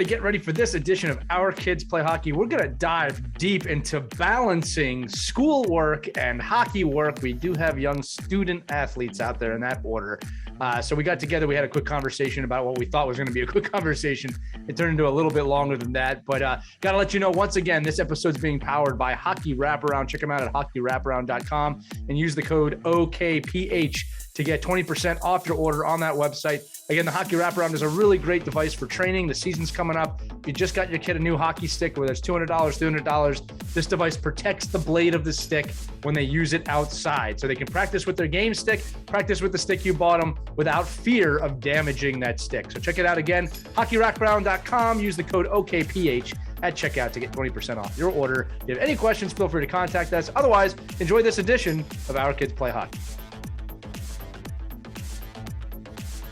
everybody, get ready for this edition of Our Kids Play Hockey. We're going to dive deep into balancing schoolwork and hockey work. We do have young student athletes out there in that order. So we got together, we had a quick conversation about what we thought was going to be a quick conversation. It turned into a little bit longer than that, but got to let you know, once again, this episode's being powered by Hockey Wraparound. Check them out at hockeywraparound.com and use the code OKPH to get 20% off your order on that website. Again, the Hockey Wraparound is a really great device for training. The season's coming up. If you just got your kid a new hockey stick, whether it's $200, $300, this device protects the blade of the stick when they use it outside. So they can practice with their game stick, practice with the stick you bought them without fear of damaging that stick. So check it out again, hockeywraparound.com. Use the code OKPH at checkout to get 20% off your order. If you have any questions, feel free to contact us. Otherwise, enjoy this edition of Our Kids Play Hockey.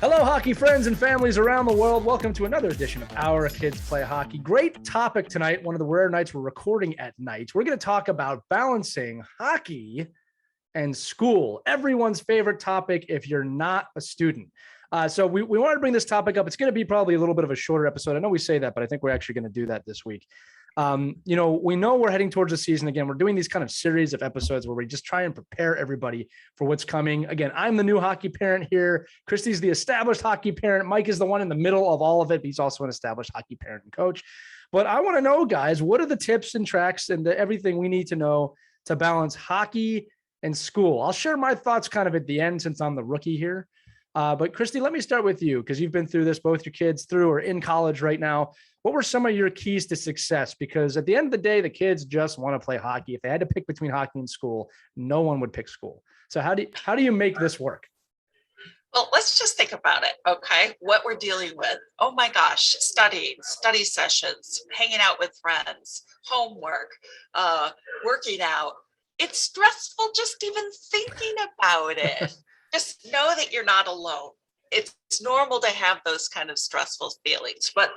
Hello, hockey friends and families around the world. Welcome to another edition of Our Kids Play Hockey. Great topic tonight. One of the rare nights we're recording at night. We're going to talk about balancing hockey and school. Everyone's favorite topic if you're not a student. So we wanted to bring this topic up. It's going to be probably a little bit of a shorter episode. I know we say that, but I think we're actually going to do that this week. We know we're heading towards the season again. We're doing these kind of series of episodes where we just try and prepare everybody for what's coming. Again, I'm the new hockey parent here. Christie's the established hockey parent. Mike is the one in the middle of all of it. But he's also an established hockey parent and coach. But I want to know, guys, what are the tips and tracks and everything we need to know to balance hockey and school? I'll share my thoughts kind of at the end since I'm the rookie here. But Christie, let me start with you because you've been through this, both your kids through or in college right now. What were some of your keys to success? Because at the end of the day, the kids just want to play hockey. If they had to pick between hockey and school, no one would pick school. So how do you make this work? Well, let's just think about it, okay? What we're dealing with. Oh my gosh, studying, study sessions, hanging out with friends, homework, working out. It's stressful just even thinking about it. Just know that you're not alone. It's normal to have those kind of stressful feelings, but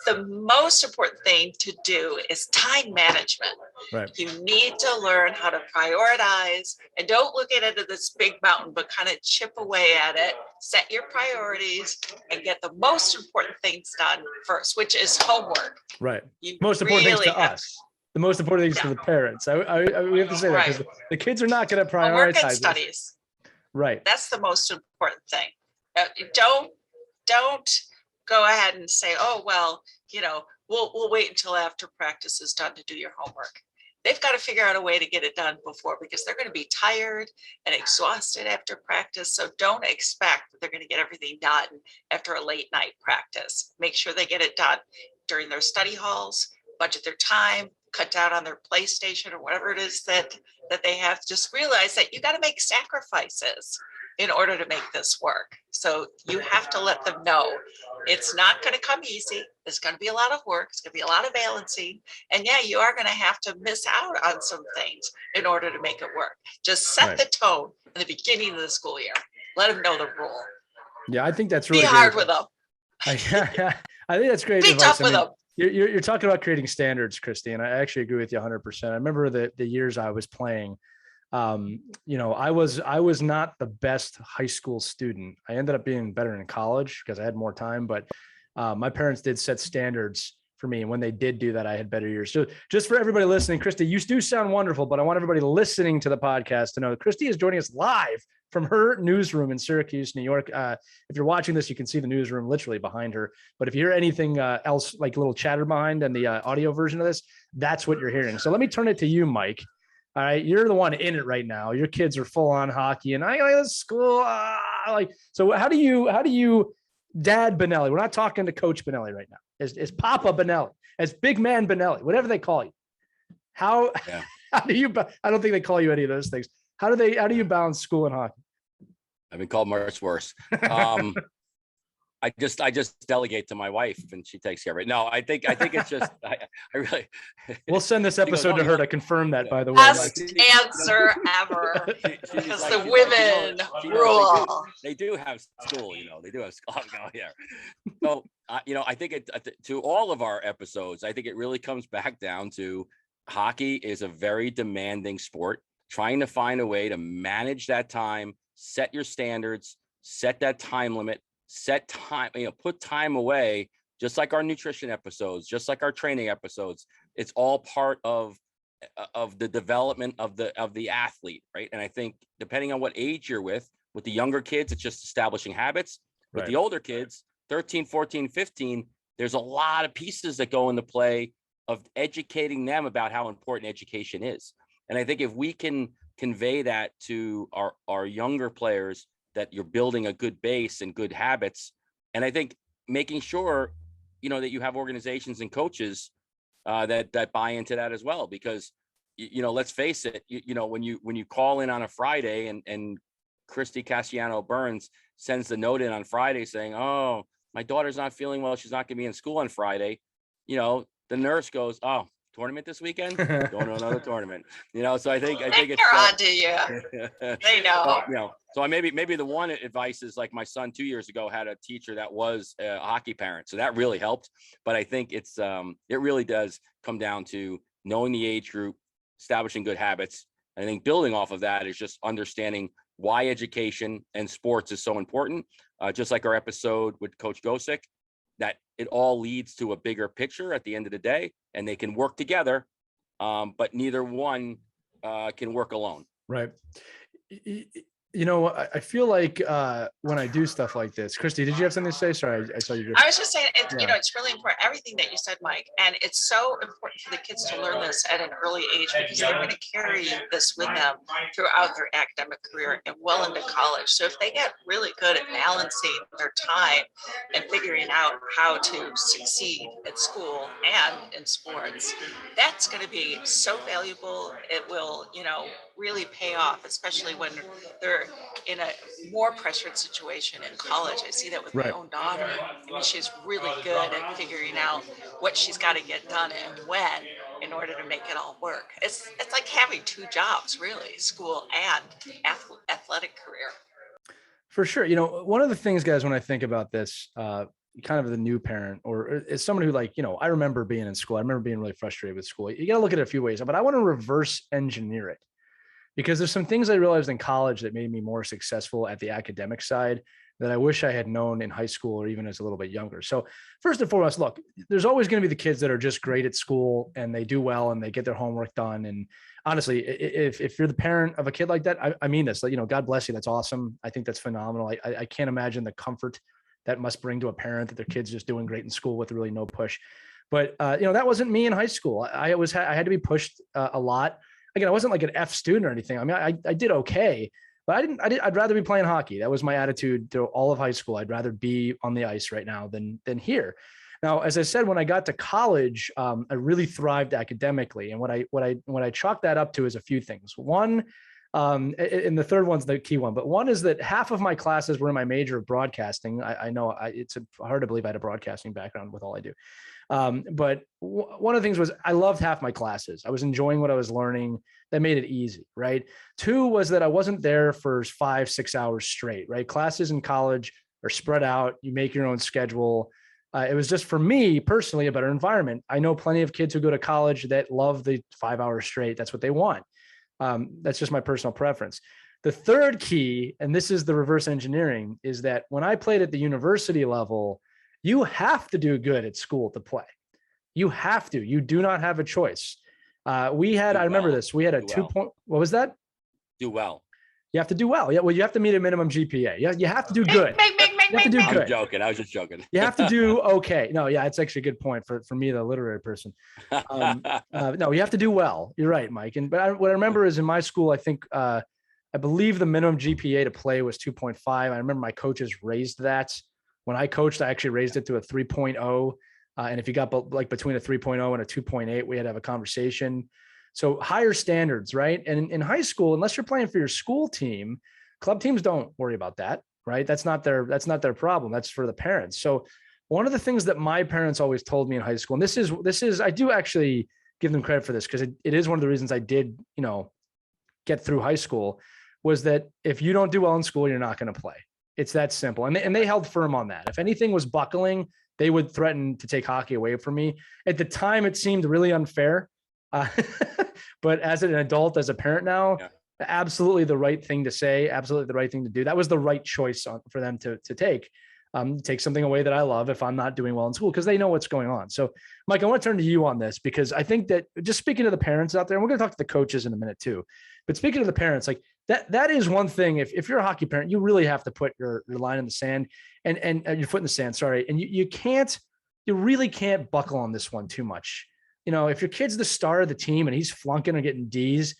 the most important thing to do is time management. Right. You need to learn how to prioritize and don't look at it as this big mountain, but kind of chip away at it, set your priorities and get the most important things done first, which is homework. Right. Most important things to us. The most important things to the parents. We have to say that because the kids are not going to prioritize homework and studies. Right. That's the most important thing. Don't go ahead and say, oh, well, we'll wait until after practice is done to do your homework. They've got to figure out a way to get it done before because they're going to be tired and exhausted after practice. So don't expect that they're going to get everything done after a late night practice. Make sure they get it done during their study halls, budget their time, cut down on their PlayStation or whatever it is that they have. Just realize that you got to make sacrifices in order to make this work. So you have to let them know it's not going to come easy. It's going to be a lot of work. It's going to be a lot of balancing. And yeah, you are going to have to miss out on some things in order to make it work. Just set the tone in the beginning of the school year. Let them know the rule. Yeah, I think that's really be hard with them. I think that's great Be advice. tough with them. You're talking about creating standards, Christie, and I actually agree with you 100%. I remember the years I was playing. I was not the best high school student. I ended up being better in college because I had more time, but my parents did set standards for me. And when they did do that, I had better years. So just for everybody listening, Christie, you do sound wonderful, but I want everybody listening to the podcast to know that Christie is joining us live from her newsroom in Syracuse, New York. If you're watching this, you can see the newsroom literally behind her. But if you hear anything else, like a little chatter behind and the audio version of this, that's what you're hearing. So let me turn it to you, Mike. All right, you're the one in it right now. Your kids are full on hockey, and I like school. So how do you, Dad Benelli? We're not talking to Coach Benelli right now. As Papa Benelli, as Big Man Benelli, whatever they call you. How do you? I don't think they call you any of those things. How do you balance school and hockey? I've been called much worse. I just delegate to my wife and she takes care of it. No, I think it's just, I really. We'll send this episode to her to confirm that, by the way. Best answer ever. Because like, the women rule. They do have school, they do have school. So, I think to all of our episodes, I think it really comes back down to hockey is a very demanding sport. Trying to find a way to manage that time, set your standards, set that time limit, set time, put time away just like our nutrition episodes, just like our training episodes. It's all part of the development of the athlete, right? And I think depending on what age you're with the younger kids, it's just establishing habits. With the older kids, 13, 14, 15, there's a lot of pieces that go into play of educating them about how important education is. And I think if we can convey that to our younger players, that you're building a good base and good habits, and I think making sure, that you have organizations and coaches that buy into that as well, because, let's face it, when you call in on a Friday and Christie Cassiano Burns sends the note in on Friday saying, "Oh, my daughter's not feeling well. She's not going to be in school on Friday." The nurse goes, "Oh, tournament this weekend? Going to another tournament." So I think it's they're on to you. They know. So maybe the one advice is, like, my son 2 years ago had a teacher that was a hockey parent, so that really helped. But I think it really does come down to knowing the age group, establishing good habits. I think building off of that is just understanding why education and sports is so important. Just like our episode with Coach Gosick, that it all leads to a bigger picture at the end of the day, and they can work together, but neither one can work alone. Right. I feel like when I do stuff like this, Christy, did you have something to say? Sorry, I saw you. I was just saying, it's really important. Everything that you said, Mike, and it's so important for the kids to learn this at an early age, because they're going to carry this with them throughout their academic career and well into college. So if they get really good at balancing their time and figuring out how to succeed at school and in sports, that's going to be so valuable. It will, really pay off, especially when they're in a more pressured situation in college. I see that with my own daughter. I mean, she's really good at figuring out what she's got to get done and when in order to make it all work. It's like having two jobs, really, school and athletic career. For sure. One of the things, guys, when I think about this, kind of the new parent, or as someone who, like, I remember being in school, I remember being really frustrated with school. You got to look at it a few ways, but I want to reverse engineer it, because there's some things I realized in college that made me more successful at the academic side that I wish I had known in high school or even as a little bit younger. So first and foremost, look, there's always going to be the kids that are just great at school and they do well and they get their homework done. And honestly, if you're the parent of a kid like that, I mean this, God bless you. That's awesome. I think that's phenomenal. I can't imagine the comfort that must bring to a parent that their kid's just doing great in school with really no push. But that wasn't me in high school. I had to be pushed a lot. Again, I wasn't like an F student or anything. I mean, I did okay, but I'd rather be playing hockey. That was my attitude through all of high school. I'd rather be on the ice right now than here. Now, as I said, when I got to college, I really thrived academically. And what I chalk that up to is a few things. One, and the third one's the key one, but one is that half of my classes were in my major of broadcasting. I know it's hard to believe I had a broadcasting background with all I do. But one of the things was I loved half my classes. I was enjoying what I was learning. That made it easy, right? Two was that I wasn't there for 5-6 hours straight, right? Classes in college are spread out. You make your own schedule. It was just, for me personally, a better environment. I know plenty of kids who go to college that love the 5 hours straight. That's what they want. That's just my personal preference. The third key, and this is the reverse engineering, is that when I played at the university level, you have to do good at school to play. You have to. You do not have a choice. I remember this. We had a 2 point. What was that? Do well. You have to do well. Yeah. Well, you have to meet a minimum GPA. You have to do good. You have to do good. I was just joking. You have to do okay. No, yeah, it's actually a good point for me, the literary person. No, you have to do well. You're right, Mike. What I remember is in my school, I think I believe the minimum GPA to play was 2.5. I remember my coaches raised that. When I coached, I actually raised it to a 3.0. And if you got like between a 3.0 and a 2.8, we had to have a conversation. So higher standards, right? And in high school, unless you're playing for your school team, club teams don't worry about that, right? That's not their problem. That's for the parents. So one of the things that my parents always told me in high school, and this is, I do actually give them credit for this, because it is one of the reasons I did, get through high school, was that if you don't do well in school, you're not going to play. It's that simple. And they held firm on that. If anything was buckling, they would threaten to take hockey away from me. At the time, it seemed really unfair. But as an adult, as a parent now, absolutely the right thing to say, absolutely the right thing to do. That was the right choice for them to take. take something away that I love if I'm not doing well in school, because they know what's going on. So Mike, I want to turn to you on this, because I think that, just speaking to the parents out there, and we're going to talk to the coaches in a minute too, but speaking to the parents, like that is one thing. If you're a hockey parent, you really have to put your line in the sand and your foot in the sand. Sorry. And you really can't buckle on this one too much. If your kid's the star of the team and he's flunking or getting D's,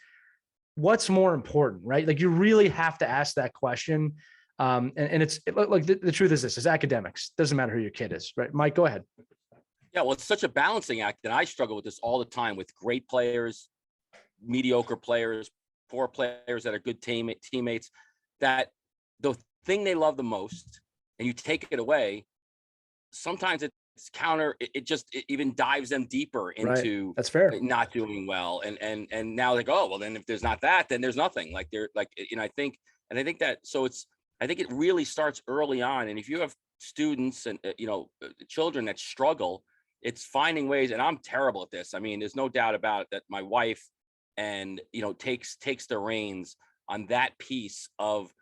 what's more important, right? Like, you really have to ask that question. And it's like, the truth is this: is academics. Doesn't matter who your kid is, right? Mike, go ahead. Yeah, well, it's such a balancing act, and I struggle with this all the time with great players, mediocre players, poor players that are good teammates, that the thing they love the most, and you take it away, sometimes it's counter, it even dives them deeper into right. That's fair. Not doing well. And now they go, oh, well, then if there's not that, then there's nothing. Like, they're like, I think that, so I think it really starts early on. And if you have students and, children that struggle, it's finding ways. And I'm terrible at this. I mean, there's no doubt about it that my wife takes the reins on that piece of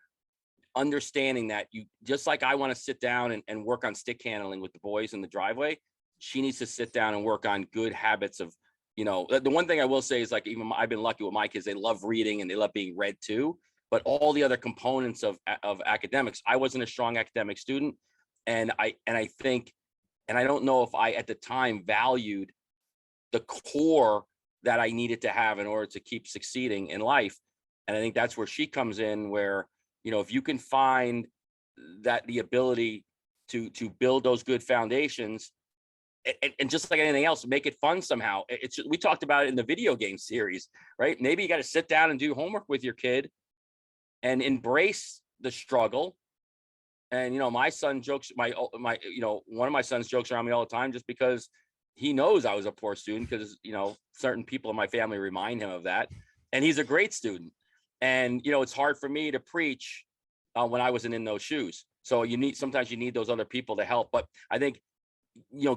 understanding that, you just like I want to sit down and work on stick handling with the boys in the driveway, she needs to sit down and work on good habits of, the one thing I will say is, like, even I've been lucky with my kids, they love reading and they love being read too, but all the other components of academics, I wasn't a strong academic student. And I think, and I don't know if I at the time valued the core that I needed to have in order to keep succeeding in life. And I think that's where she comes in, where, if you can find that the ability to build those good foundations, and just like anything else, make it fun somehow. We talked about it in the video game series, right? Maybe you got to sit down and do homework with your kid and embrace the struggle. And, my son jokes, one of my sons jokes around me all the time, just because he knows I was a poor student, because, certain people in my family remind him of that. And he's a great student. And, it's hard for me to preach when I wasn't in those shoes. So sometimes you need those other people to help. But I think,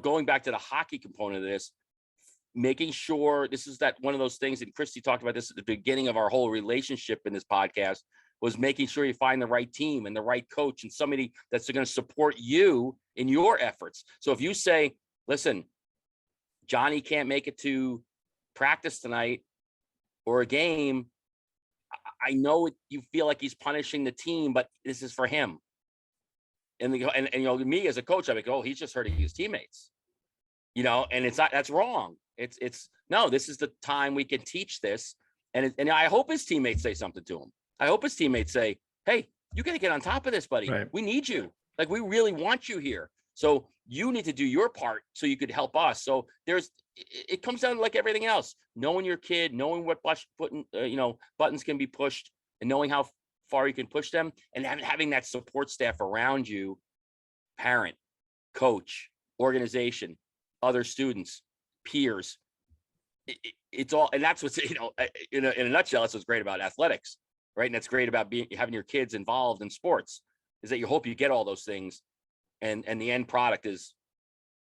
going back to the hockey component of this, making sure, this is that one of those things, and Christie talked about this at the beginning of our whole relationship in this podcast, was making sure you find the right team and the right coach and somebody that's going to support you in your efforts. So if you say, listen, Johnny can't make it to practice tonight or a game, I know you feel like he's punishing the team, but this is for him. And me as a coach, I'm like, oh, he's just hurting his teammates, and it's not, that's wrong. It's no, this is the time we can teach this. And I hope his teammates say something to him. I hope his teammates say, hey, you got to get on top of this, buddy. Right. We need you. Like, we really want you here. So you need to do your part so you could help us. So it comes down to, like everything else, knowing your kid, knowing what buttons can be pushed, and knowing how far you can push them, and having that support staff around you, parent, coach, organization, other students, peers. It's all, and that's what's, in a nutshell, that's what's great about athletics, right? And that's great about having your kids involved in sports, is that you hope you get all those things. And the end product is,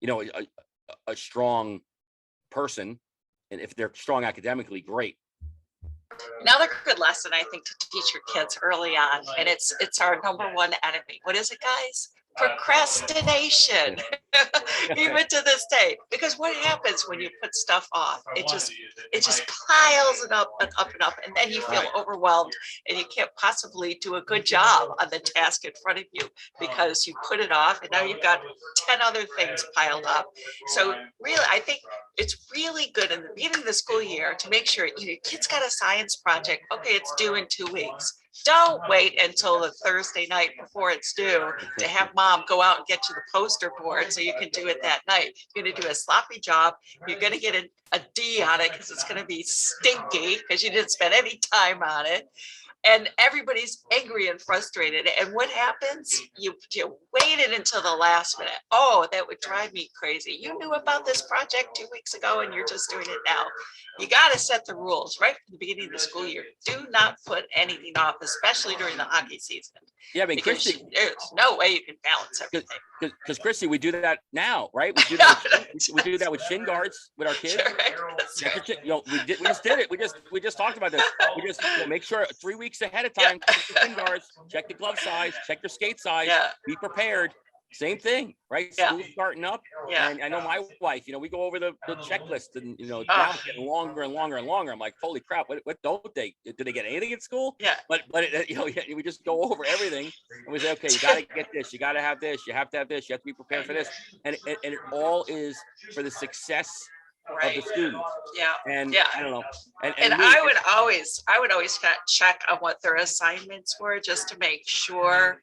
a strong person. And if they're strong academically, great. Another good lesson, I think, to teach your kids early on, and it's our number one enemy. What is it, guys? Procrastination. Even to this day, because what happens when you put stuff off? It just piles it up and up and up, and then you feel overwhelmed, and you can't possibly do a good job on the task in front of you because you put it off, and now you've got 10 other things piled up. So really, I think it's really good in the beginning of the school year to make sure your kid's got a science project. Okay, it's due in 2 weeks. Don't wait until the Thursday night before it's due to have mom go out and get you the poster board so you can do it that night. You're going to do a sloppy job. You're going to get a D on it because it's going to be stinky because you didn't spend any time on it. And everybody's angry and frustrated. And what happens? You waited until the last minute. Oh, that would drive me crazy. You knew about this project 2 weeks ago and you're just doing it now. You got to set the rules right from the beginning of the school year. Do not put anything off, especially during the hockey season. Yeah, I mean, Christie, there's no way you can balance everything. Because Christie, we do that now, right? We do that with shin guards with our kids. Sure. We just did it. We just talked about this. We just make sure 3 weeks ahead of time, check the shin guards, check the glove size, check your skate size, be prepared. same thing, right? Yeah. School's starting up. Yeah. And I know my wife, we go over the checklist and, now it's getting longer and longer and longer. I'm like, holy crap, what don't they, do they get anything at school? Yeah. But we just go over everything and we say, okay, you got to get this, you got to have this, you have to have this, you have to be prepared for this. And it all is for the success of the students. Yeah. And yeah. I don't know. And I would always check on what their assignments were just to make sure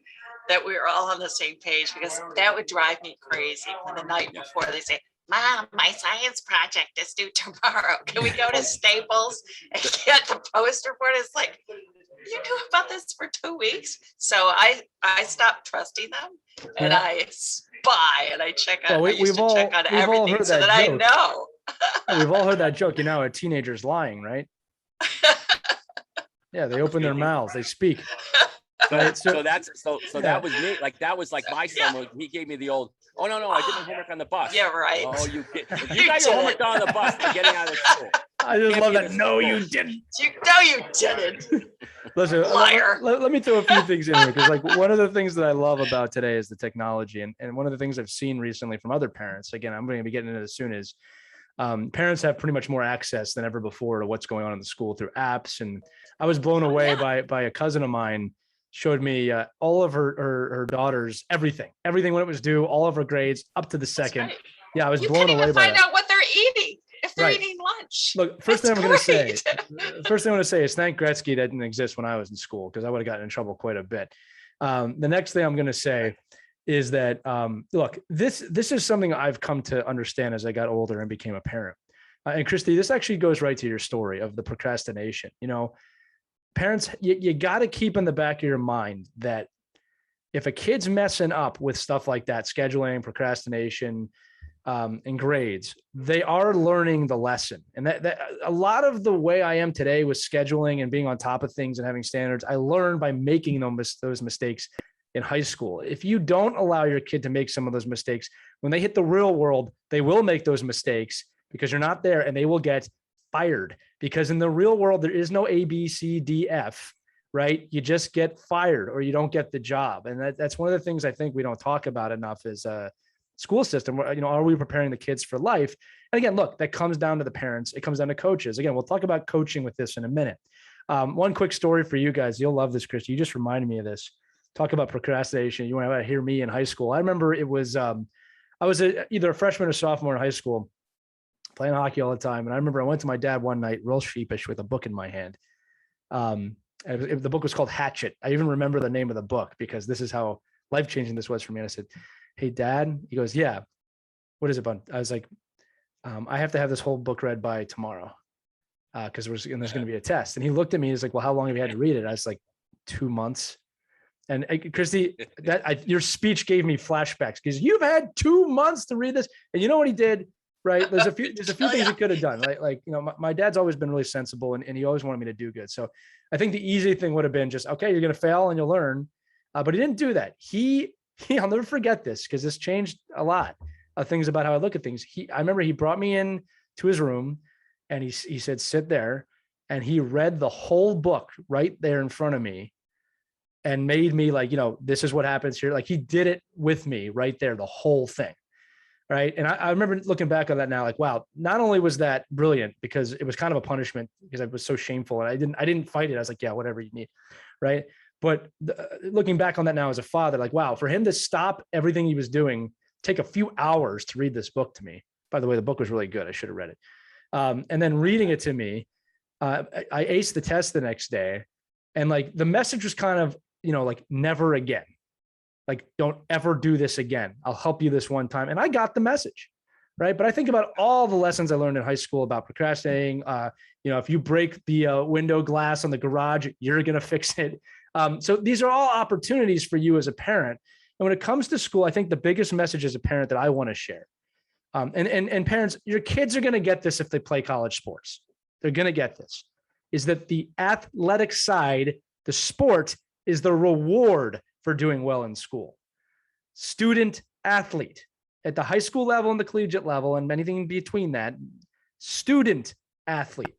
that we were all on the same page, because that would drive me crazy when the night before they say, Mom, my science project is due tomorrow. Can we go to Staples and get the poster for it? It's like, you knew about this for 2 weeks. So I stopped trusting them, and I spy and I check on, I used to check on everything so that I know. We've all heard that joke. A teenager's lying, right? Yeah, they open their mouths, they speak. Right? So that was me. Like that was like my son. He gave me the old, oh no, I did my homework on the bus. Yeah, right. Oh, you got your homework done on the bus for getting out of school. I just love that. No, you didn't. You didn't. Listen, liar. Let me throw a few things in here, because like one of the things that I love about today is the technology, and one of the things I've seen recently from other parents. Again, I'm going to be getting into this soon. Is parents have pretty much more access than ever before to what's going on in the school through apps, and I was blown away by a cousin of mine. Showed me all of her daughters, everything when it was due, all of her grades up to the second. Right. Yeah, I was blown away by that. You can't even find out what they're eating if they're eating lunch. Look, first thing I'm going to say is thank Gretzky that didn't exist when I was in school, because I would have gotten in trouble quite a bit. The next thing I'm going to say is that, look, this is something I've come to understand as I got older and became a parent. And Christie, this actually goes right to your story of the procrastination. Parents, you got to keep in the back of your mind that if a kid's messing up with stuff like that, scheduling, procrastination, and grades, they are learning the lesson. And that a lot of the way I am today with scheduling and being on top of things and having standards, I learned by making those mistakes in high school. If you don't allow your kid to make some of those mistakes, when they hit the real world, they will make those mistakes because you're not there, and they will get fired, because in the real world, there is no A, B, C, D, F, right? You just get fired or you don't get the job. And that's one of the things I think we don't talk about enough is a school system. Are we preparing the kids for life? And again, look, that comes down to the parents. It comes down to coaches. Again, we'll talk about coaching with this in a minute. One quick story for you guys. You'll love this, Christy. You just reminded me of this. Talk about procrastination. You want to hear me in high school. I remember it was, I was either a freshman or sophomore in high school, playing hockey all the time. And I remember I went to my dad one night, real sheepish, with a book in my hand. The book was called Hatchet. I even remember the name of the book because this is how life-changing this was for me. And I said, "Hey, Dad." He goes, "Yeah. What is it, bud?" I was like, "I have to have this whole book read by tomorrow because there's going to be a test." And he looked at me. He's like, "Well, how long have you had to read it?" I was like, 2 months. And Christy, your speech gave me flashbacks because you've had 2 months to read this. And you know what he did? Right. There's a few things he could have done. Like, my dad's always been really sensible and he always wanted me to do good. So I think the easy thing would have been just, okay, you're going to fail and you'll learn. But he didn't do that. I'll never forget this because this changed a lot of things about how I look at things. I remember he brought me in to his room and he said, "Sit there." And he read the whole book right there in front of me and made me like, this is what happens here. Like he did it with me right there, the whole thing. Right. And I remember looking back on that now, like, wow, not only was that brilliant because it was kind of a punishment because I was so shameful and I didn't fight it. I was like, yeah, whatever you need. Right. But looking back on that now as a father, like, wow, for him to stop everything he was doing, take a few hours to read this book to me. By the way, the book was really good. I should have read it. And then reading it to me, I aced the test the next day. And like the message was kind of, like never again. Like, don't ever do this again. I'll help you this one time. And I got the message, right? But I think about all the lessons I learned in high school about procrastinating. If you break the window glass on the garage, you're going to fix it. So these are all opportunities for you as a parent. And when it comes to school, I think the biggest message as a parent that I want to share, and parents, your kids are going to get this if they play college sports. They're going to get this, is that the athletic side, the sport, is the reward for doing well in school. Student athlete at the high school level and the collegiate level and anything in between that, student athlete.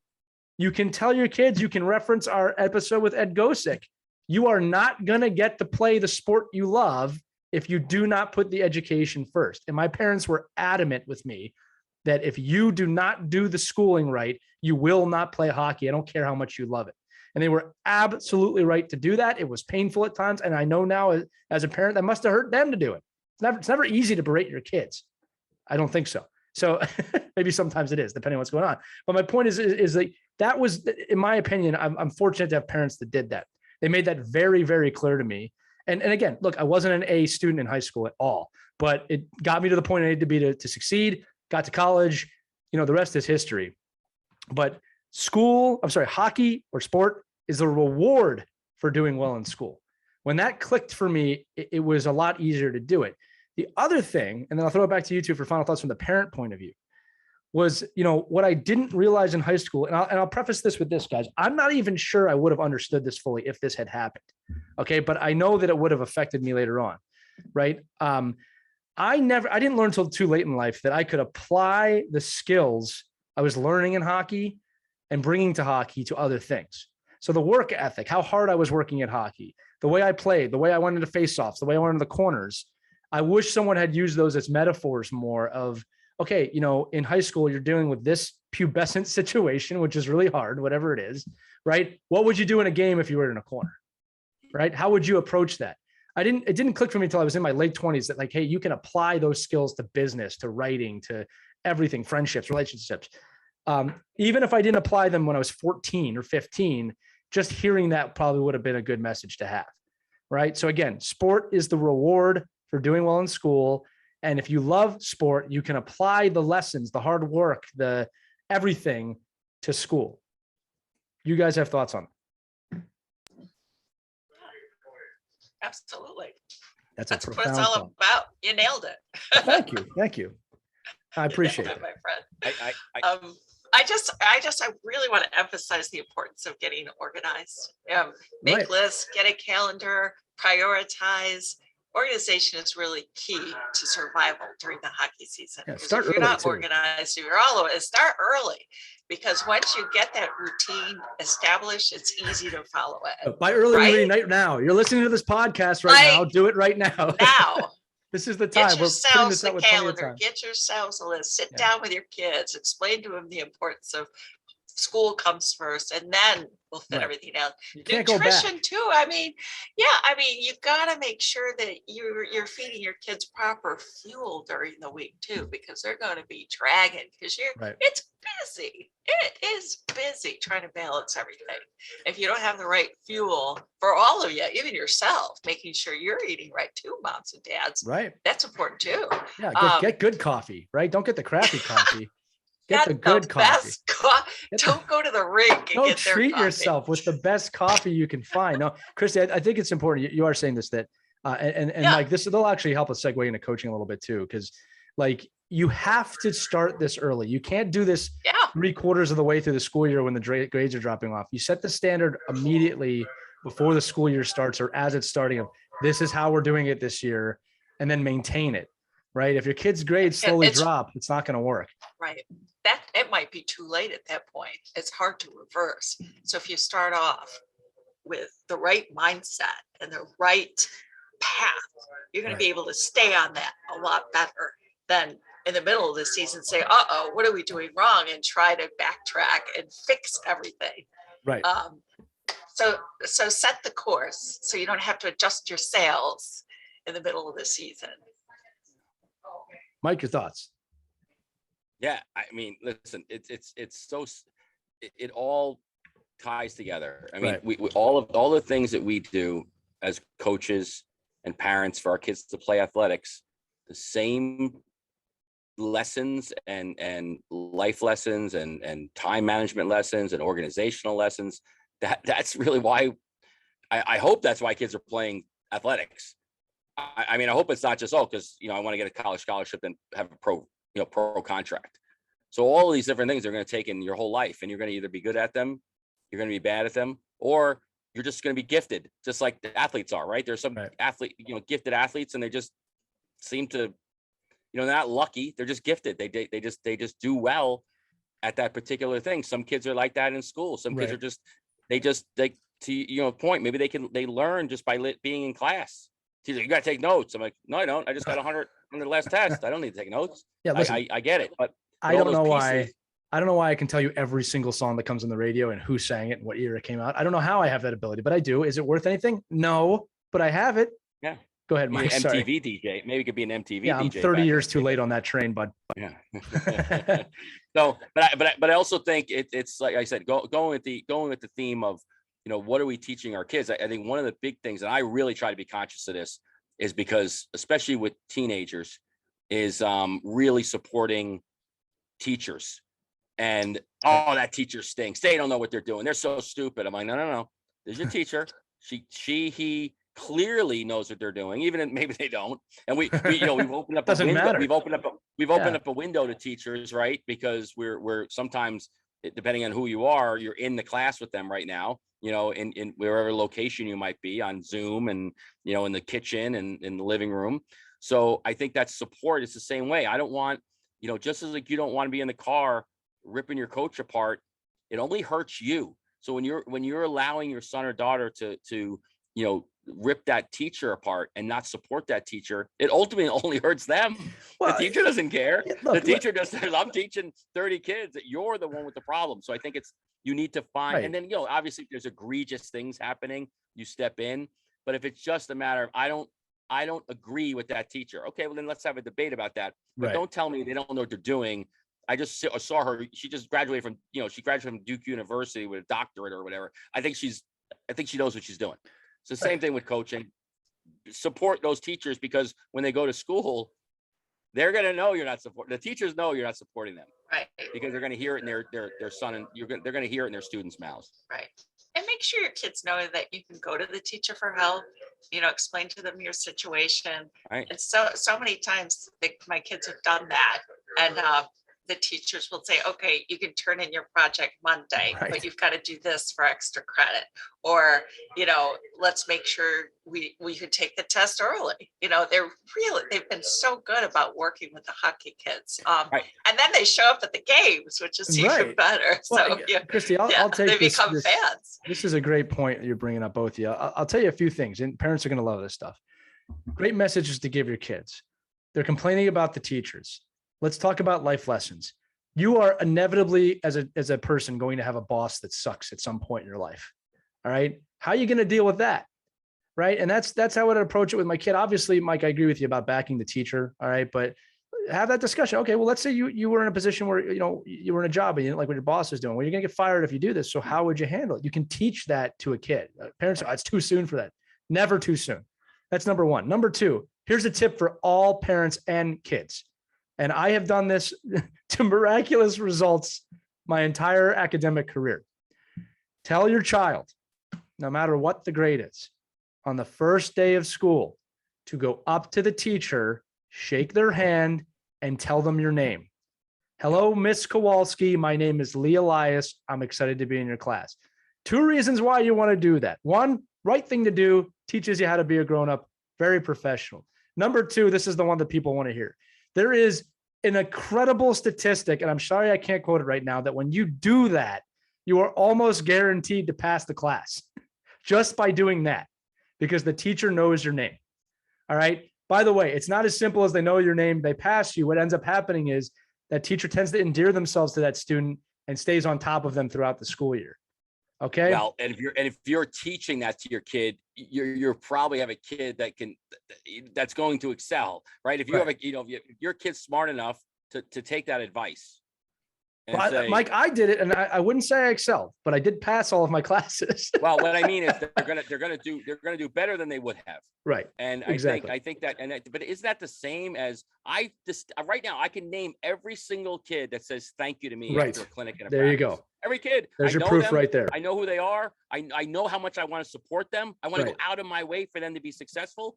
You can tell your kids, you can reference our episode with Ed Gosick. You are not going to get to play the sport you love if you do not put the education first. And my parents were adamant with me that if you do not do the schooling right, you will not play hockey. I don't care how much you love it. And they were absolutely right to do that. It was painful at times. And I know now as a parent, that must have hurt them to do it. It's never easy to berate your kids. I don't think so. So maybe sometimes it is, depending on what's going on. But my point is like, that was, in my opinion, I'm fortunate to have parents that did that. They made that very, very clear to me. And again, look, I wasn't an A student in high school at all, but it got me to the point I needed to be to succeed, got to college, the rest is history. But hockey or sport is a reward for doing well in school. When that clicked for me, it was a lot easier to do it. The other thing, and then I'll throw it back to you two for final thoughts from the parent point of view, was, what I didn't realize in high school, and I'll preface this with this, guys. I'm not even sure I would have understood this fully if this had happened. Okay. But I know that it would have affected me later on. Right. I didn't learn until too late in life that I could apply the skills I was learning in hockey and bringing to hockey to other things. So the work ethic, how hard I was working at hockey, the way I played, the way I went into faceoffs, the way I went into the corners. I wish someone had used those as metaphors more of, okay, in high school, you're dealing with this pubescent situation, which is really hard, whatever it is, right? What would you do in a game if you were in a corner, right? How would you approach that? It didn't click for me until I was in my late 20s that like, hey, you can apply those skills to business, to writing, to everything, friendships, relationships. Even if I didn't apply them when I was 14 or 15, just hearing that probably would have been a good message to have, right? So again, sport is the reward for doing well in school. And if you love sport, you can apply the lessons, the hard work, the everything to school. You guys have thoughts on it? Absolutely. That's what it's all about. You nailed it. Thank you. Thank you. I appreciate it, my friend. I really want to emphasize the importance of getting organized. Make lists, get a calendar, prioritize. Organization is really key to survival during the hockey season. Yeah, if you're not organized, you're all over. Start early, because once you get that routine established, it's easy to follow it. By early, right? Right now, you're listening to this podcast right now. Do it right now. Now. This is the time. Get yourselves a calendar. Get yourselves a list. Sit down with your kids. Explain to them the importance of school comes first, and then we'll fit everything else. Nutrition too. You got to make sure that you're feeding your kids proper fuel during the week too, because they're going to be dragging because it's busy. It is busy trying to balance everything. If you don't have the right fuel for all of you, even yourself, making sure you're eating right too, moms and dads. Right. That's important too. Yeah. Get good coffee, right? Don't get the crappy coffee. Get the good coffee. Don't go to the rink. Don't treat yourself with the best coffee you can find. No, Christie, I think it's important. You are saying this, that, and Mike, they'll actually help us segue into coaching a little bit too. Cause like you have to start this early. You can't do this 3/4 of the way through the school year when the grades are dropping off. You set the standard immediately before the school year starts, or as it's starting of, this is how we're doing it this year, and then maintain it. Right. If your kid's grades slowly drop, it's not going to work. Right. That it might be too late at that point. It's hard to reverse. So if you start off with the right mindset and the right path, you're going to be able to stay on that a lot better than in the middle of the season say, what are we doing wrong? And try to backtrack and fix everything. Right. So set the course so you don't have to adjust your sails in the middle of the season. Mike, your thoughts? Yeah, I mean, listen, it all ties together. I mean, we all the things that we do as coaches and parents for our kids to play athletics, the same lessons and life lessons and time management lessons and organizational lessons. That's really why I hope that's why kids are playing athletics. I mean, I hope it's not just, because, I want to get a college scholarship and have a pro contract. So all of these different things are going to take in your whole life, and you're going to either be good at them, you're going to be bad at them, or you're just going to be gifted, just like the athletes are, right? There's some gifted athletes, and they just seem to, they're not lucky. They're just gifted. They just do well at that particular thing. Some kids are like that in school. Some kids are to your point, maybe they learn just by being in class. She's like, you got to take notes. I'm like, no, I don't. I just got 100 on the last test. I don't need to take notes. Yeah, listen, I get it, but I all don't those know why. pieces- I don't know why I can tell you every single song that comes on the radio and who sang it and what year it came out. I don't know how I have that ability, but I do. Is it worth anything? No, but I have it. Yeah. Go ahead, Be an Mike. Sorry. MTV DJ. Maybe it could be an MTV Yeah, I'm DJ. 30 back years then. too late on that train, bud. Yeah. So, but I also think it's like I said, going with the theme of, what are we teaching our kids? I think one of the big things, and I really try to be conscious of this, is because especially with teenagers, is really supporting teachers. And that teacher stinks. They don't know what they're doing. They're so stupid. I'm like, no. There's your teacher. He clearly knows what they're doing, even if maybe they don't. And we've opened up Doesn't a window. matter. We've opened up a window to teachers, right? Because we're sometimes, depending on who you are, you're in the class with them right now, in wherever location you might be, on Zoom, and in the kitchen and in the living room. So I think that support is the same way. I don't want, just as like you don't want to be in the car ripping your coach apart, it only hurts you. So when you're allowing your son or daughter to rip that teacher apart and not support that teacher, it ultimately only hurts them. Well, the teacher doesn't care. Look, the teacher just says, I'm teaching 30 kids. You're the one with the problem. So I think you need to find, right. And then, obviously if there's egregious things happening, you step in. But if it's just a matter of, I don't agree with that teacher. Okay, well then let's have a debate about that. But Right. don't tell me they don't know what they're doing. I just saw her. She just graduated from, from Duke University with a doctorate or whatever. I think she knows what she's doing. It's the same thing with coaching. Support those teachers, because when they go to school, they're going to know you're not supporting. The teachers know you're not supporting them, Right. because they're going to hear it in their son, and they're going to hear it in their students' mouths. Right. And make sure your kids know that you can go to the teacher for help, explain to them your situation. Right. And so many times my kids have done that. And the teachers will say, okay, you can turn in your project Monday, Right. but you've got to do this for extra credit. Or, let's make sure we could take the test early. They've been so good about working with the hockey kids. Right. And then they show up at the games, which is even Right. better. Well, Christie, I'll take they this. become fans. This is a great point you're bringing up, both of you. I'll tell you a few things, and parents are going to love this stuff. Great messages to give your kids. They're complaining about the teachers. Let's talk about life lessons. You are inevitably, as a person, going to have a boss that sucks at some point in your life. All right. How are you going to deal with that? Right. And that's how I would approach it with my kid. Obviously, Mike, I agree with you about backing the teacher. All right. But have that discussion. Okay. Well, let's say you were in a position where, you were in a job and you didn't like what your boss is doing. Well, you're going to get fired if you do this. So how would you handle it? You can teach that to a kid. Parents, it's too soon for that. Never too soon. That's number one. Number two, here's a tip for all parents and kids. And I have done this to miraculous results my entire academic career. Tell your child, no matter what the grade is, on the first day of school, to go up to the teacher, shake their hand, and tell them your name. Hello, Miss Kowalski. My name is Lee Elias. I'm excited to be in your class. 2 reasons why you want to do that. 1, right thing to do, teaches you how to be a grown-up, very professional. Number 2, this is the one that people want to hear. There is an incredible statistic, and I'm sorry I can't quote it right now, that when you do that, you are almost guaranteed to pass the class just by doing that, because the teacher knows your name. All right. By the way, it's not as simple as they know your name, they pass you. What ends up happening is that teacher tends to endear themselves to that student and stays on top of them throughout the school year. Okay. Well, and if you're teaching that to your kid, you're probably have a kid that's going to excel, right? If you have if your kid's smart enough to take that advice. And Well, Mike, I did it, and I wouldn't say I excelled, but I did pass all of my classes. Well, what I mean is they're gonna do better than they would have. Right. And Exactly. I think that, but is that the same as right now? I can name every single kid that says thank you to me Right. after a clinic. And There you go. Every kid. There's I your know proof them. right there. I know who they are. I know how much I want to support them. I want to Right. go out of my way for them to be successful.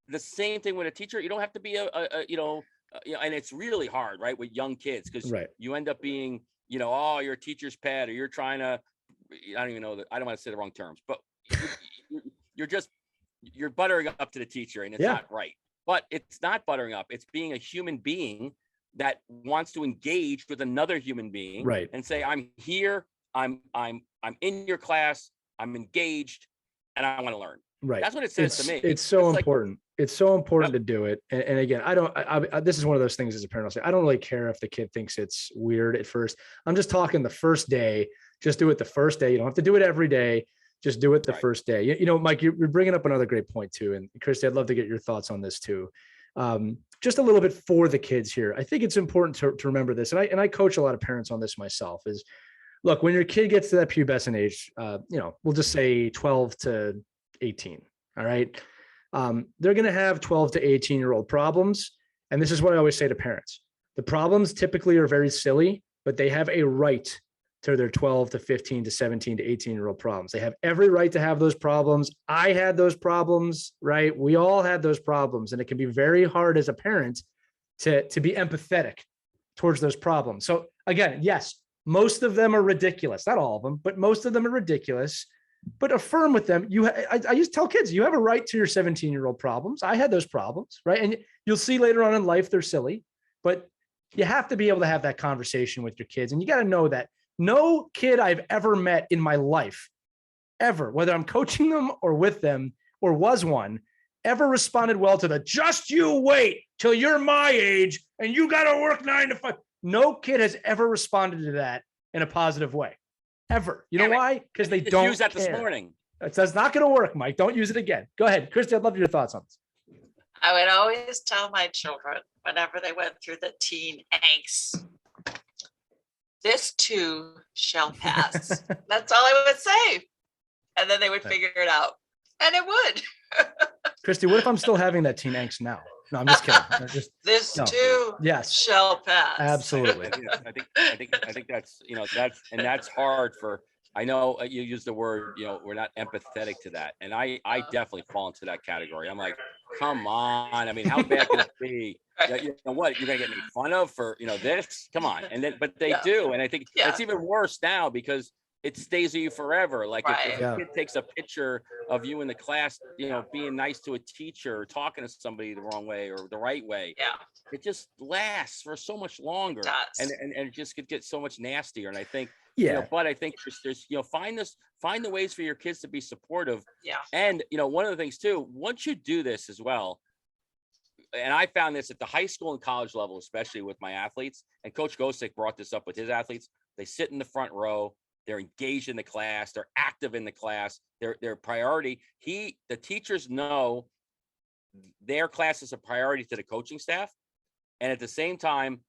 The same thing with a teacher. You don't have to be and it's really hard, right, with young kids, because Right. you end up being, oh, you're a teacher's pet, or you're trying to, I don't even know that, I don't want to say the wrong terms, but you're buttering up to the teacher, and it's not right. But it's not buttering up. It's being a human being that wants to engage with another human being, Right. and say, I'm here, I'm in your class, I'm engaged, and I want to learn. Right. That's what it says to me. It's so It's like, important. It's so important yep, to do it. And again, this is one of those things as a parent, I'll say, I don't really care if the kid thinks it's weird at first. I'm just talking the first day, just do it the first day. You don't have to do it every day. Just do it the right. first day. You know, Mike, you're bringing up another great point too. And Christy, I'd love to get your thoughts on this too. Just a little bit for the kids here. I think it's important to remember this. And I coach a lot of parents on this myself is, look, when your kid gets to that pubescent age, you know, we'll just say 12 to 18. All right. They're going to have 12 to 18-year-old problems. And this is what I always say to parents. The problems typically are very silly, but they have a right to their 12 to 15 to 17 to 18-year-old problems. They have every right to have those problems. I had those problems, right? We all had those problems. And it can be very hard as a parent to be empathetic towards those problems. So again, yes, most of them are ridiculous. Not all of them, but most of them are ridiculous. But affirm with them. I used to tell kids, you have a right to your 17-year-old problems. I had those problems, right? And you'll see later on in life, they're silly, but you have to be able to have that conversation with your kids. And you got to know that no kid I've ever met in my life, ever, whether I'm coaching them or with them or was one, ever responded well to the just you wait till you're my age and you got to work 9 to 5. No kid has ever responded to that in a positive way. Ever. You know why? Because they don't use that care. this morning. That's not going to work, Mike. Don't use it again. Go ahead. Christy, I'd love your thoughts on this. I would always tell my children whenever they went through the teen angst, this too shall pass. That's all I would say. And then they would figure it out. And it would. Christy, what if I'm still having that teen angst now? No, I'm just kidding. This too shall pass. Absolutely. I think that's, you know, that's hard for, I know you use the word, you know, we're not empathetic to that. And I definitely fall into that category. I'm like, come on. I mean, how bad can it be? You know what, you're going to get made fun of for, you know, this, come on. And then, but they do. And I think it's even worse now because it stays with you forever. Like if a kid takes a picture of you in the class, you know, being nice to a teacher or talking to somebody the wrong way or the right way, it just lasts for so much longer. And it just could get so much nastier. And I think, you know, but I think there's, you know, find the ways for your kids to be supportive. And, you know, one of the things too, once you do this as well, and I found this at the high school and college level, especially with my athletes, and Coach Gosick brought this up with his athletes, they sit in the front row. They're engaged in the class. They're active in the class. Their priority. The teachers know their class is a priority to the coaching staff. And at the same time,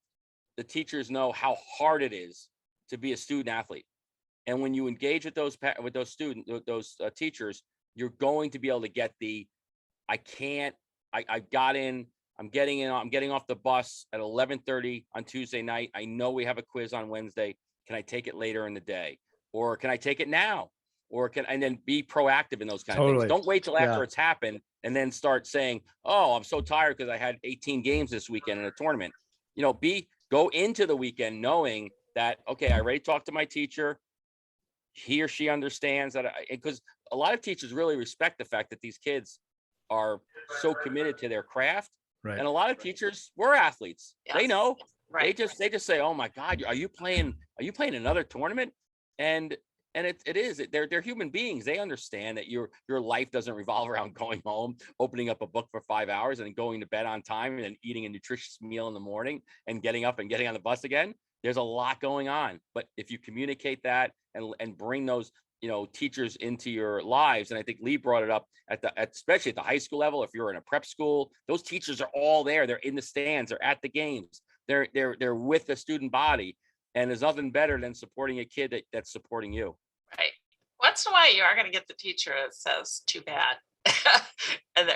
the teachers know how hard it is to be a student athlete. And when you engage with those teachers, you're going to be able to get I'm getting off the bus at 11:30 on Tuesday night. I know we have a quiz on Wednesday. Can I take it later in the day? Or can I take it now? And then be proactive in those kind of things. Don't wait till after it's happened and then start saying, oh, I'm so tired because I had 18 games this weekend in a tournament. You know, go into the weekend knowing that, okay, I already talked to my teacher. He or she understands that, because a lot of teachers really respect the fact that these kids are so committed to their craft. Right. And a lot of teachers were athletes. They know. Right. They just say, "Oh my God, are you playing another tournament?" And it is. They're human beings. They understand that your life doesn't revolve around going home, opening up a book for 5 hours, and going to bed on time, and then eating a nutritious meal in the morning, and getting up and getting on the bus again. There's a lot going on. But if you communicate that and bring those, you know, teachers into your lives, and I think Lee brought it up especially at the high school level. If you're in a prep school, those teachers are all there. They're in the stands. They're at the games. They're with the student body, and there's nothing better than supporting a kid that's supporting you. Right. Once in a while, you are going to get the teacher that says too bad, and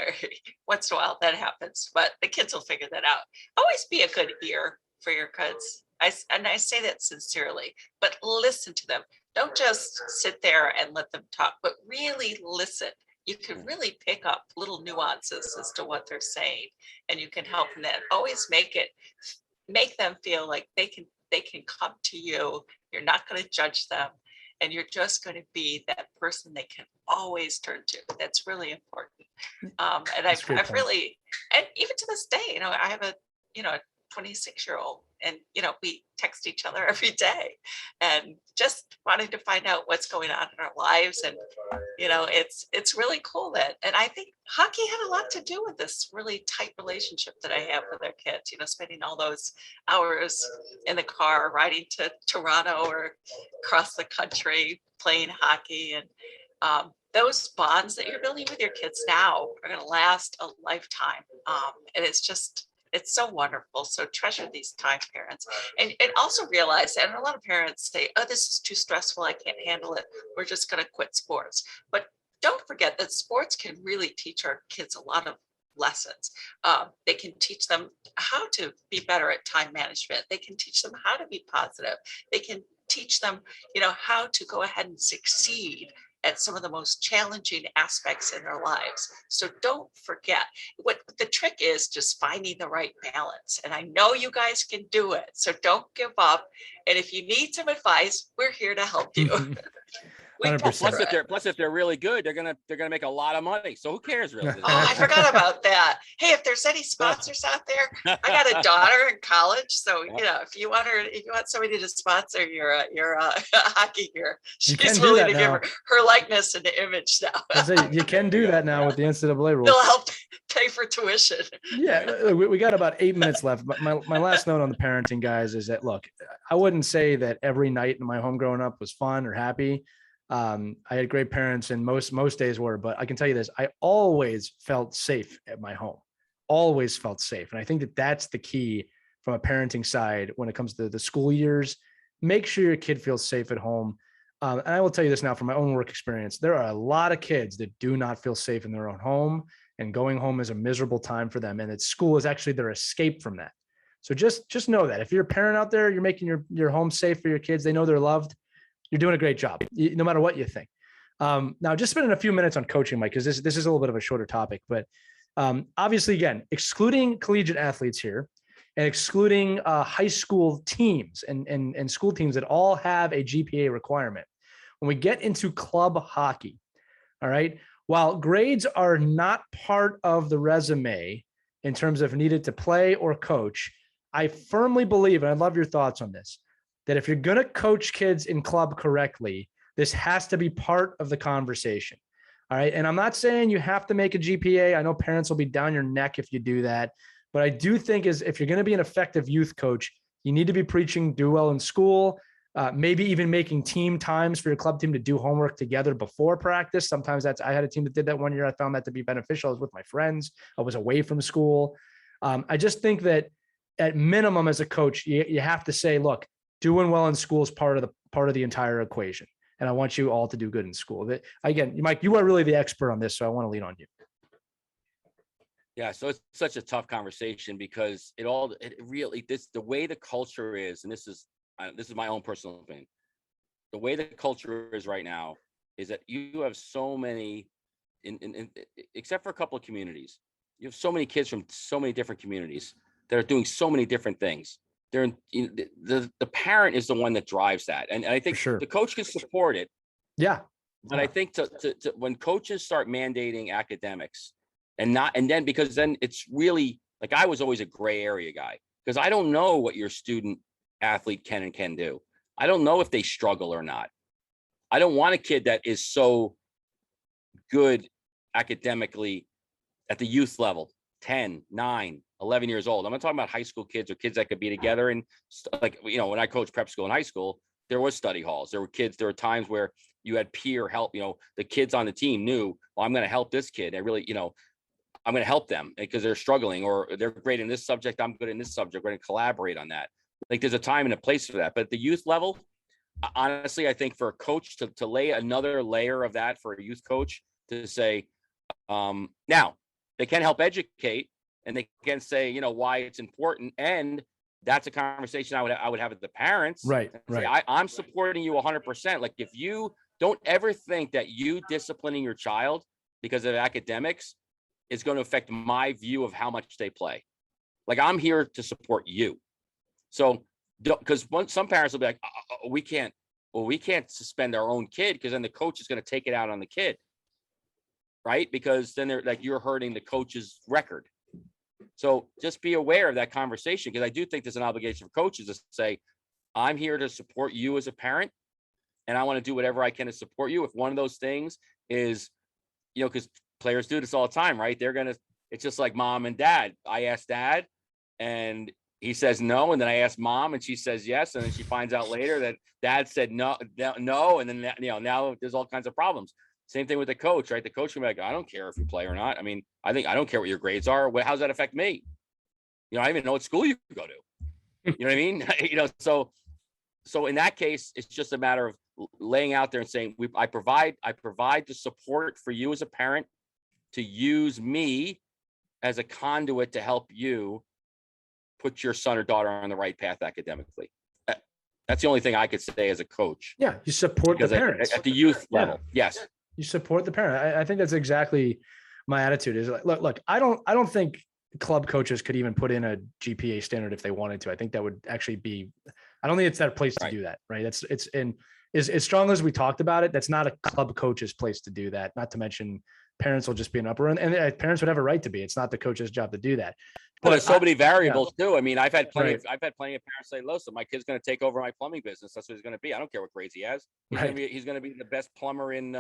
once in a while that happens. But the kids will figure that out. Always be a good ear for your kids. I say that sincerely, but listen to them. Don't just sit there and let them talk, but really listen. You can really pick up little nuances as to what they're saying, and you can help them. Then always make them feel like they can come to you. You're not going to judge them, and you're just going to be that person they can always turn to. That's really important. And I've really, and even to this day, you know, I have a 26-year-old, and we text each other every day, and just wanting to find out what's going on in our lives. And it's really cool and I think hockey had a lot to do with this really tight relationship that I have with our kids, spending all those hours in the car riding to Toronto or across the country playing hockey. And those bonds that you're building with your kids now are going to last a lifetime. And it's so wonderful. So treasure these time, parents, and also realize that. And a lot of parents say, oh, this is too stressful, I can't handle it, we're just going to quit sports. But don't forget that sports can really teach our kids a lot of lessons. They can teach them how to be better at time management. They can teach them how to be positive. They can teach them, how to go ahead and succeed at some of the most challenging aspects in their lives. So don't forget, what the trick is, just finding the right balance. And I know you guys can do it. So don't give up. And if you need some advice, we're here to help you. We 100%. Plus, if they're really good, they're gonna make a lot of money. So who cares, really? Oh, I forgot about that. Hey, if there's any sponsors out there, I got a daughter in college, so if you want somebody to sponsor your hockey gear, she's willing to give her likeness and the image now. You can do that now with the NCAA rules. They'll help pay for tuition. Yeah, we got about 8 minutes left. But my last note on the parenting, guys, is that look, I wouldn't say that every night in my home growing up was fun or happy. I had great parents, and most days were, but I can tell you this, I always felt safe at my home, always felt safe. And I think that that's the key from a parenting side when it comes to the school years. Make sure your kid feels safe at home. And I will tell you this now from my own work experience, there are a lot of kids that do not feel safe in their own home, and going home is a miserable time for them. And school is actually their escape from that. So just know that if you're a parent out there, you're making your home safe for your kids. They know they're loved. You're doing a great job, no matter what you think. Now, just spending a few minutes on coaching, Mike, because this is a little bit of a shorter topic, but obviously, again, excluding collegiate athletes here and excluding high school teams and school teams that all have a GPA requirement. When we get into club hockey, all right, while grades are not part of the resume in terms of needed to play or coach, I firmly believe, and I'd love your thoughts on this, that if you're going to coach kids in club correctly, this has to be part of the conversation. All right. And I'm not saying you have to make a GPA. I know parents will be down your neck if you do that. But I do think if you're going to be an effective youth coach, you need to be preaching do well in school, maybe even making team times for your club team to do homework together before practice. Sometimes I had a team that did that one year. I found that to be beneficial. I was with my friends. I was away from school. I just think that at minimum as a coach, you have to say, look, doing well in school is part of the entire equation. And I want you all to do good in school. Again, Mike, you are really the expert on this, so I want to lean on you. Yeah, so it's such a tough conversation because the way the culture is, and this is my own personal opinion. The way the culture is right now is that you have so many, except for a couple of communities, you have so many kids from so many different communities that are doing so many different things. The parent is the one that drives that, and I think the coach can support it. Yeah, but I think to when coaches start mandating academics, because then it's really like, I was always a gray area guy because I don't know what your student athlete can do. I don't know if they struggle or not. I don't want a kid that is so good academically at the youth level, 10, 9, 11 years old. I'm not talking about high school kids or kids that could be together. And when I coached prep school and high school, there was study halls. There were times where you had peer help. The kids on the team knew, well, I'm going to help this kid. I'm going to help them because they're struggling, or they're great in this subject, I'm good in this subject. We're going to collaborate on that. Like, there's a time and a place for that. But at the youth level, honestly, I think for a coach to lay another layer of that for a youth coach to say, now they can help educate, and they can say, why it's important. And that's a conversation I would have with the parents. Right. Say, I'm supporting you 100%. Like, if you don't ever think that you disciplining your child because of academics is going to affect my view of how much they play. Like, I'm here to support you. So, because some parents will be like, we can't suspend our own kid because then the coach is going to take it out on the kid. Right. Because then they're like, you're hurting the coach's record. So just be aware of that conversation, because I do think there's an obligation for coaches to say, I'm here to support you as a parent, and I want to do whatever I can to support you. If one of those things is, because players do this all the time, right? It's just like mom and dad. I ask dad and he says no. And then I ask mom and she says yes. And then she finds out later that dad said no. And then, now there's all kinds of problems. Same thing with the coach, right? The coach can be like, I don't care if you play or not. I mean, I don't care what your grades are. How does that affect me? I don't even know what school you go to. You know what I mean? So in that case, it's just a matter of laying out there and saying, I provide the support for you as a parent to use me as a conduit to help you put your son or daughter on the right path academically. That's the only thing I could say as a coach. Yeah, you support the parents at the youth level. Yes, you support the parent. I think that's exactly my attitude. Is like, look, I don't think club coaches could even put in a GPA standard if they wanted to. I think that would actually be. I don't think it's their place to do that. Right? It's in as strong as we talked about it. That's not a club coach's place to do that. Not to mention, parents will just be an upper, and parents would have a right to be. It's not the coach's job to do that. But there's so many variables too. I mean, I've had plenty of parents say, "Listen, my kid's going to take over my plumbing business. That's what he's going to be. I don't care what grades he has. He's going to be the best plumber in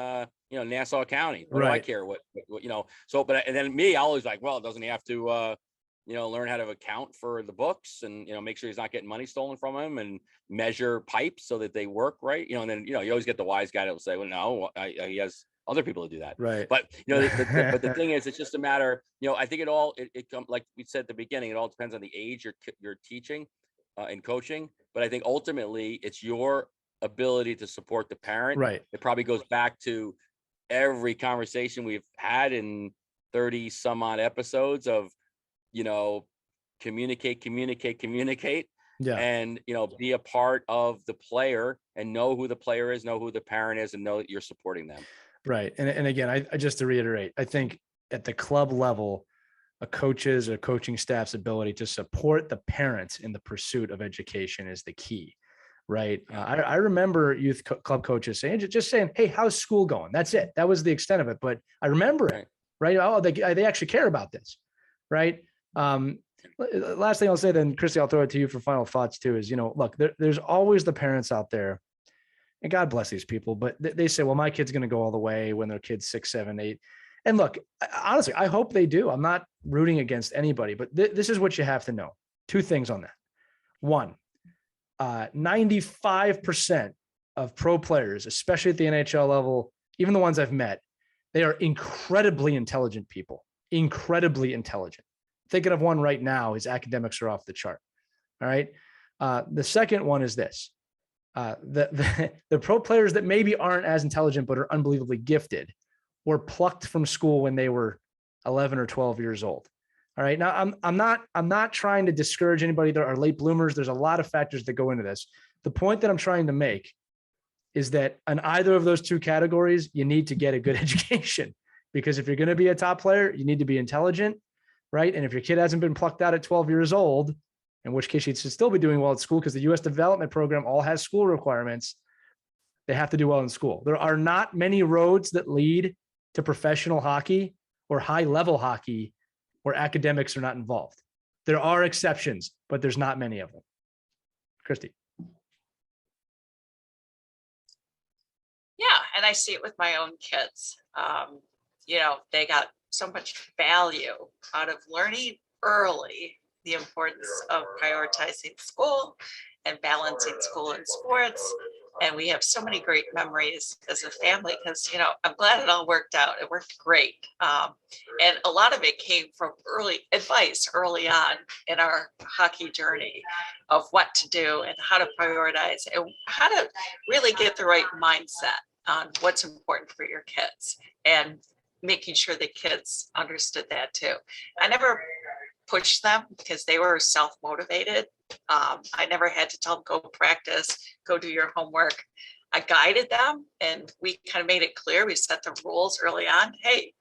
Nassau County. What do I care what. So, but and then me, I always like, well, doesn't he have to learn how to account for the books and make sure he's not getting money stolen from him and measure pipes so that they work right. And then you always get the wise guy that will say, well, no, he has other people to do that. Right. But but the thing is, it's just a matter, I think it comes, like we said at the beginning, it all depends on the age you're teaching and coaching. But I think ultimately it's your ability to support the parent. Right. It probably goes back to every conversation we've had in 30 some odd episodes of, communicate. Yeah. And, be a part of the player and know who the player is, know who the parent is, and know that you're supporting them. Right. And again, I just to reiterate, I think at the club level, a coach's or coaching staff's ability to support the parents in the pursuit of education is the key. Right. I remember youth club coaches saying, hey, how's school going? That's it. That was the extent of it. But I remember it. Right. Oh, they actually care about this. Right. Last thing I'll say, then Christie, I'll throw it to you for final thoughts too, is, look, there's always the parents out there, and God bless these people, but they say, well, my kid's going to go all the way when their kid's 6, 7, 8. And look, honestly, I hope they do. I'm not rooting against anybody, but this is what you have to know. 2 things on that. 1, 95% of pro players, especially at the NHL level, even the ones I've met, they are incredibly intelligent people, incredibly intelligent. Thinking of one right now, his academics are off the chart. All right. The second one is this. The pro players that maybe aren't as intelligent but are unbelievably gifted were plucked from school when they were 11 or 12 years old. All right. Now I'm not trying to discourage anybody. There are late bloomers. There's a lot of factors that go into this. The point that I'm trying to make is that in either of those 2 categories, you need to get a good education, because if you're going to be a top player, you need to be intelligent. Right. And if your kid hasn't been plucked out at 12 years old, in which case you should still be doing well at school, because the U.S. development program all has school requirements, they have to do well in school. There are not many roads that lead to professional hockey or high level hockey where academics are not involved. There are exceptions, but there's not many of them. Christie. Yeah. And I see it with my own kids. They got so much value out of learning early the importance of prioritizing school and balancing school and sports. And we have so many great memories as a family because, I'm glad it all worked out. It worked great. And a lot of it came from early advice early on in our hockey journey of what to do and how to prioritize and how to really get the right mindset on what's important for your kids, and making sure the kids understood that too. I never pushed them because they were self-motivated. I never had to tell them, go practice, go do your homework. I guided them, and we kind of made it clear. We set the rules early on. Hey,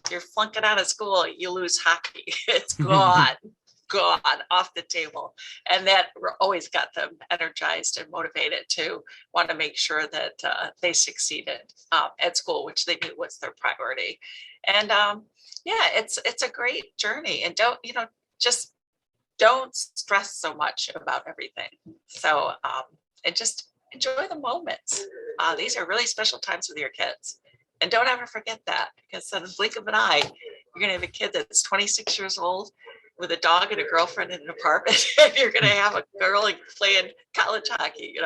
you're flunking out of school, you lose hockey. It's gone off the table. And that always got them energized and motivated to want to make sure that they succeeded at school, which they knew was their priority. And it's a great journey. And just don't stress so much about everything. So, and just enjoy the moments. These are really special times with your kids. And don't ever forget that, because in the blink of an eye, you're going to have a kid that's 26 years old with a dog and a girlfriend in an apartment. And you're going to have a girl playing college hockey,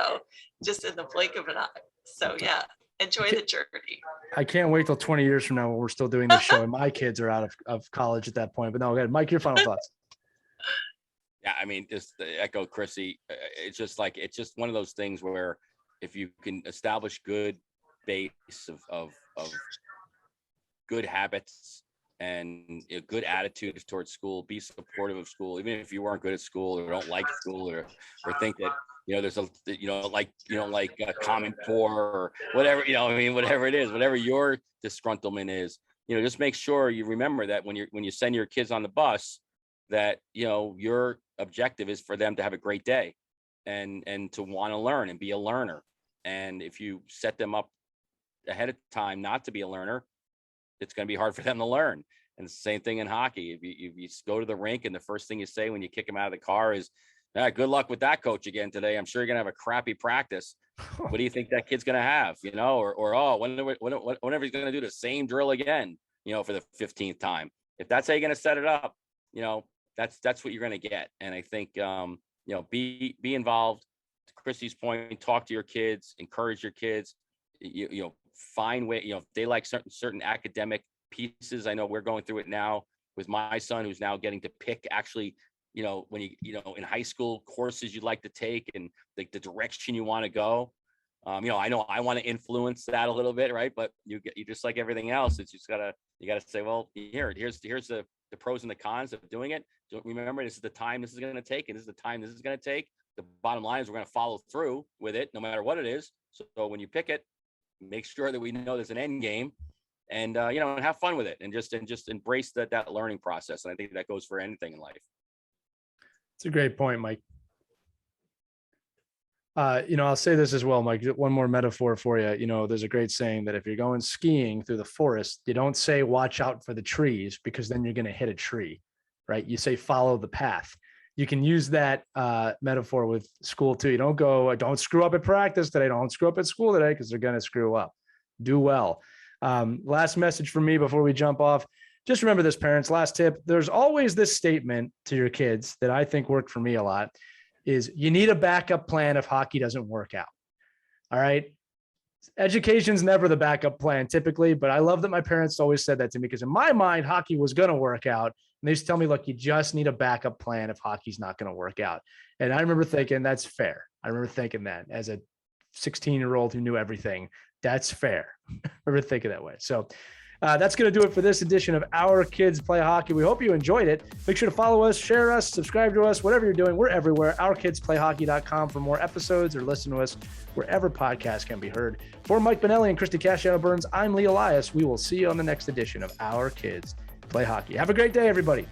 just in the blink of an eye. So yeah, enjoy the journey. I can't wait till 20 years from now when we're still doing this show and my kids are out of college at that point. But no, good. Mike, your final thoughts. Yeah, I mean, just to echo Chrissy, it's just one of those things where if you can establish good base of good habits and a good attitude towards school, be supportive of school, even if you weren't good at school or don't like school or think that, there's like a Common Core or whatever, whatever it is, whatever your disgruntlement is, just make sure you remember that when you send your kids on the bus, that, your objective is for them to have a great day and to want to learn and be a learner. And if you set them up ahead of time not to be a learner, it's going to be hard for them to learn. And it's the same thing in hockey. If you go to the rink and the first thing you say when you kick them out of the car is, good luck with that, coach, again today. I'm sure you're going to have a crappy practice. What do you think that kid's going to have? Whenever he's going to do the same drill again, for the 15th time. If that's how you're going to set it up, that's what you're going to get. And I think, be involved. To Christy's point, talk to your kids, encourage your kids, find way, if they like certain academic pieces. I know we're going through it now with my son, who's now getting to pick actually, when in high school courses you'd like to take and the direction you want to go. I know I want to influence that a little bit, right? But you just like everything else, it's just you gotta say, well, here's the pros and the cons of doing it. Don't remember, this is the time this is going to take, and this is the time this is going to take. The bottom line is we're going to follow through with it, no matter what it is. So when you pick it, make sure that we know there's an end game, and and have fun with it, and just embrace that learning process. And I think that goes for anything in life. It's a great point, Mike. I'll say this as well, Mike. One more metaphor for you. There's a great saying that if you're going skiing through the forest, you don't say watch out for the trees, because then you're going to hit a tree, right? You say follow the path. You can use that metaphor with school too. You don't go, don't screw up at practice today. Don't screw up at school today, because they're going to screw up. Do well. Last message from me before we jump off. Just remember this, parents. Last tip. There's always this statement to your kids that I think worked for me a lot, is you need a backup plan if hockey doesn't work out. All right. Education's never the backup plan typically, but I love that my parents always said that to me, because in my mind, hockey was going to work out. And they used to tell me, look, you just need a backup plan if hockey's not going to work out. And I remember thinking that's fair. I remember thinking that as a 16-year-old who knew everything, that's fair. I remember thinking that way. So that's going to do it for this edition of Our Kids Play Hockey. We hope you enjoyed it. Make sure to follow us, share us, subscribe to us, whatever you're doing. We're everywhere. OurKidsPlayHockey.com for more episodes, or listen to us wherever podcasts can be heard. For Mike Benelli and Christie Casciano-Burns, I'm Lee Elias. We will see you on the next edition of Our Kids Play Hockey. Have a great day, everybody.